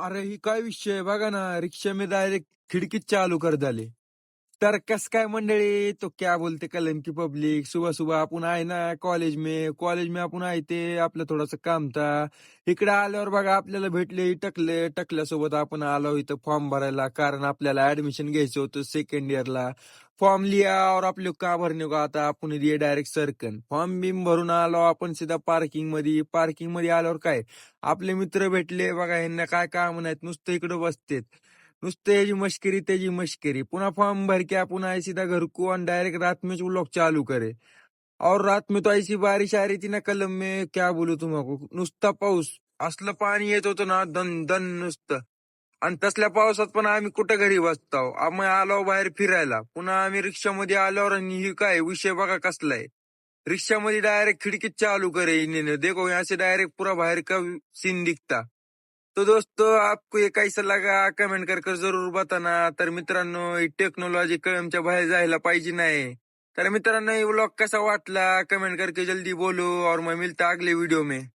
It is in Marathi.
अरे ही काय विषय आहे बघा ना, रिक्षा में डायरेक्ट खिड़कीच चालू कर डाले. तर कस काय मंडळी, तो क्या बोलते कलम की पब्लिक. सुबह सुबह आपण आहे ना कॉलेज में आपण आहे ते आपलं थोडंसं काम था. इकडे आल्यावर बघा आपल्याला भेटले टकल्यासोबत आपण आलो इथं फॉर्म भरायला, कारण आपल्याला ऍडमिशन घ्यायचं होतं सेकंड इयरला. फॉर्म लिया और आप लोग का भरने को आता, आपण दिए डायरेक्ट सर्कन. फॉर्म बिम भरून आलो आपण सीधा पार्किंग मध्ये आल्यावर काय, आपले मित्र भेटले बघा, यांना काय काम नाहीत, नुसतं इकडे बसतेत. नुसतं याची मश्करी त्याची मश्करी, पुन्हा फॉर्म भर के आपण आए सीधा घर को और डायरेक्ट रात में वो लोग चालू करे. और रात में तो ऐसी बारिश आ रही थी ना कलम में, क्या बोलू तुम्हाला, नुसता पाऊस. असलं पाणी येत होतं ना, दन दन नुसतं. आणि तसल्या पावसात पण आम्ही कुठं घरी बसतो, आम्ही आलो बाहेर फिरायला. पुन्हा आम्ही रिक्षामध्ये आल्यावर, आणि ही काय विषय बघा कसलाय. रिक्षामध्ये डायरेक्ट खिडकीच चालू करे इन्होंने, देखो यहाँ से डायरेक्ट पूरा बाहर का सीन दिखता. तो दोस्तों, आपको ये कैसा लगा कमेंट कर कर जरूर बताना. तर मित्रांनो, ही टेक्नॉलॉजी कळमच्या बाहेर जायला पाहिजे नाही. तर मित्रांनो, ये व्लॉग कसा वाटला कमेंट करके जल्दी बोलो, और मैं मिलता अगले वीडियो में.